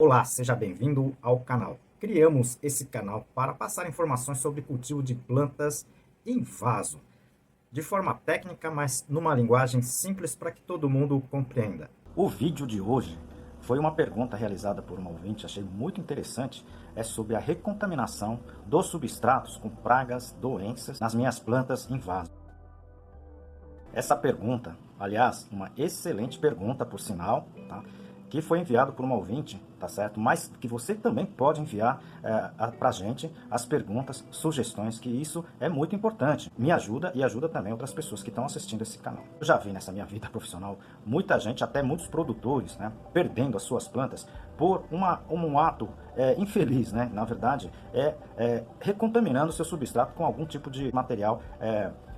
Olá, seja bem-vindo ao canal. Criamos esse canal para passar informações sobre cultivo de plantas em vaso, de forma técnica, mas numa linguagem simples para que todo mundo compreenda. O vídeo de hoje foi uma pergunta realizada por um ouvinte, achei muito interessante, é sobre a recontaminação dos substratos com pragas, doenças nas minhas plantas em vaso. Essa pergunta, aliás, uma excelente pergunta por sinal, tá? Que foi enviado por um ouvinte, tá certo? Mas que você também pode enviar para a gente as perguntas, sugestões, que isso é muito importante. Me ajuda e ajuda também outras pessoas que estão assistindo esse canal. Eu já vi nessa minha vida profissional muita gente, até muitos produtores, né, perdendo as suas plantas por um ato infeliz, né? Na verdade, recontaminando seu substrato com algum tipo de material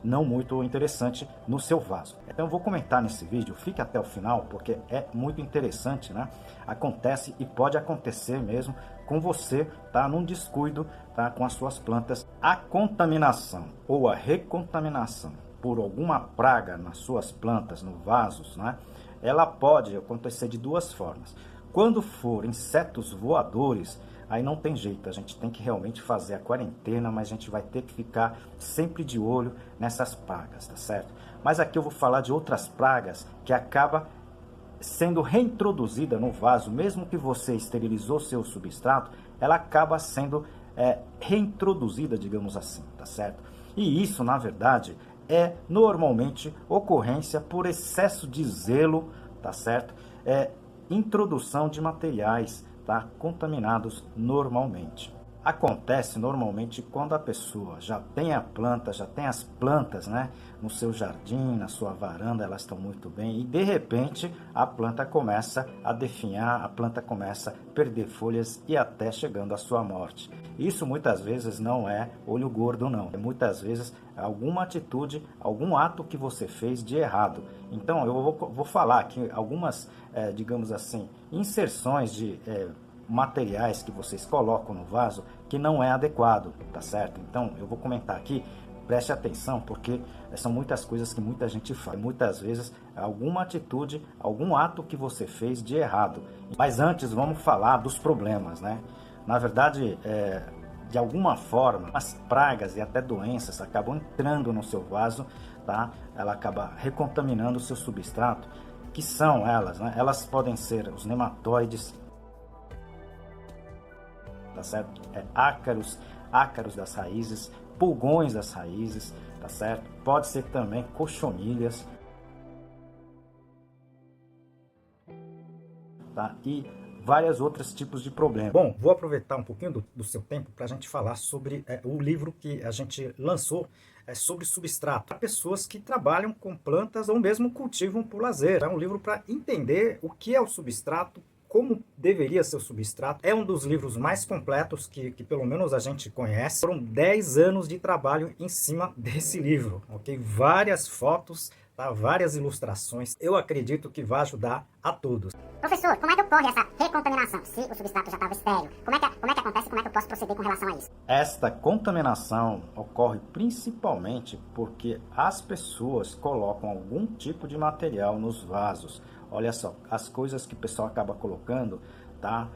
não muito interessante no seu vaso. Então eu vou comentar nesse vídeo, fique até o final, porque é muito interessante, né? Acontece e pode acontecer mesmo com você, tá? Num descuido, tá? Com as suas plantas. A contaminação ou a recontaminação por alguma praga nas suas plantas, no vasos, né? Ela pode acontecer de duas formas. Quando for insetos voadores, aí não tem jeito, a gente tem que realmente fazer a quarentena, mas a gente vai ter que ficar sempre de olho nessas pragas, tá certo? Mas aqui eu vou falar de outras pragas que acaba sendo reintroduzida no vaso, mesmo que você esterilizou seu substrato, ela acaba sendo reintroduzida, digamos assim, tá certo? E isso, na verdade, é normalmente ocorrência por excesso de zelo, tá certo? Introdução de materiais, tá, contaminados normalmente. Acontece normalmente quando a pessoa já tem a planta, já tem as plantas, né, no seu jardim, na sua varanda, elas estão muito bem e de repente a planta começa a definhar, a planta começa a perder folhas e até chegando à sua morte. Isso muitas vezes não é olho gordo não, é muitas vezes alguma atitude, algum ato que você fez de errado. Então eu vou falar aqui algumas, digamos assim, inserções de materiais que vocês colocam no vaso que não é adequado, tá certo? Então eu vou comentar aqui, preste atenção, porque são muitas coisas que muita gente faz, muitas vezes alguma atitude, algum ato que você fez de errado. Mas antes vamos falar dos problemas, né? Na verdade, de alguma forma, as pragas e até doenças acabam entrando no seu vaso, tá? Ela acaba recontaminando o seu substrato, que são elas, né? Elas podem ser os nematóides, tá certo? Ácaros das raízes, pulgões das raízes, tá certo? Pode ser também cochonilhas, tá? E vários outros tipos de problemas. Bom, vou aproveitar um pouquinho do seu tempo para a gente falar sobre o livro que a gente lançou sobre substrato. Para pessoas que trabalham com plantas ou mesmo cultivam por lazer. É um livro para entender o que é o substrato, como deveria ser o substrato. É um dos livros mais completos que pelo menos a gente conhece. Foram 10 anos de trabalho em cima desse livro, ok? Várias fotos, tá? Várias ilustrações. Eu acredito que vai ajudar a todos. Professor, como é que ocorre essa recontaminação? Se o substrato já estava estéril, como é que acontece? Como é que eu posso proceder com relação a isso? Esta contaminação ocorre principalmente porque as pessoas colocam algum tipo de material nos vasos. Olha só, as coisas que o pessoal acaba colocando, tá?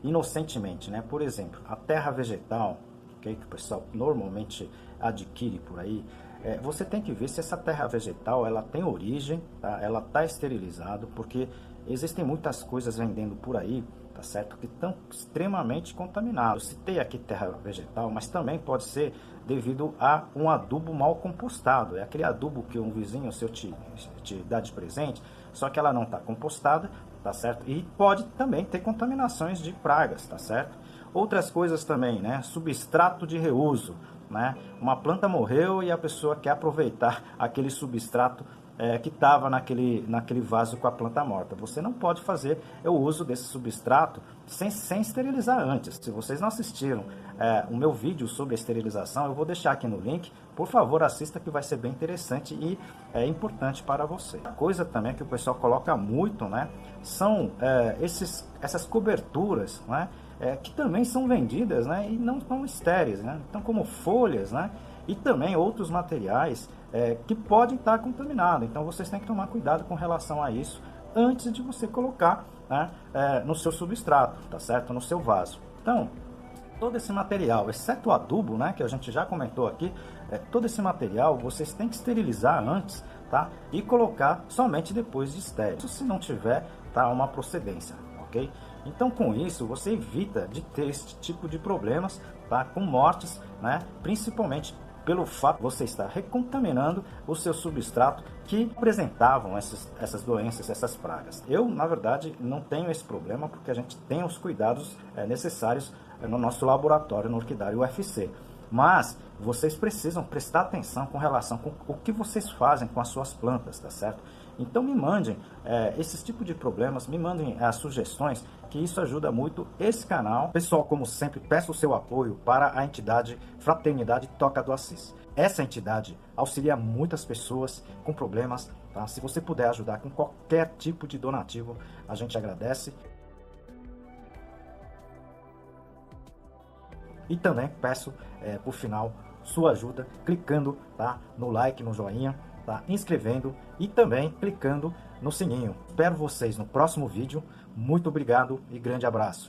Inocentemente, né? Por exemplo, a terra vegetal, okay, que o pessoal normalmente adquire por aí, você tem que ver se essa terra vegetal ela tem origem, tá? Ela está esterilizada, porque existem muitas coisas vendendo por aí, tá certo? Que estão extremamente contaminadas. Eu citei aqui terra vegetal, mas também pode ser devido a um adubo mal compostado. É aquele adubo que um vizinho seu te dá de presente, só que ela não está compostada, tá certo? E pode também ter contaminações de pragas, tá certo? Outras coisas também, né? Substrato de reuso, né? Uma planta morreu e a pessoa quer aproveitar aquele substrato que estava naquele vaso com a planta morta. Você não pode fazer o uso desse substrato sem esterilizar antes. Se vocês não assistiram o meu vídeo sobre a esterilização, eu vou deixar aqui no link. Por favor, assista, que vai ser bem interessante e é importante para você. A coisa também que o pessoal coloca muito, né, são essas coberturas, né, que também são vendidas, né, e não são estéreis, né? Então, como folhas, né, e também outros materiais que podem estar contaminados. Então vocês têm que tomar cuidado com relação a isso antes de você colocar né, no seu substrato, tá certo? No seu vaso. Então, todo esse material, exceto o adubo, né, que a gente já comentou aqui, todo esse material vocês têm que esterilizar antes, tá? E colocar somente depois de estéril, isso se não tiver, tá, uma procedência, ok? Então, com isso, você evita de ter esse tipo de problemas, tá, com mortes, né, principalmente pelo fato de você estar recontaminando o seu substrato que apresentavam essas doenças, essas pragas. Eu, na verdade, não tenho esse problema porque a gente tem os cuidados necessários no nosso laboratório, no Orquidário UFC. Mas vocês precisam prestar atenção com relação com o que vocês fazem com as suas plantas, tá certo? Então me mandem esses tipos de problemas, me mandem as sugestões, que isso ajuda muito esse canal. Pessoal, como sempre, peço o seu apoio para a entidade Fraternidade Toca do Assis. Essa entidade auxilia muitas pessoas com problemas, tá? Se você puder ajudar com qualquer tipo de donativo, a gente agradece. E também peço, por final, sua ajuda clicando, tá, no like, no joinha, tá, inscrevendo e também clicando no sininho. Espero vocês no próximo vídeo. Muito obrigado e grande abraço.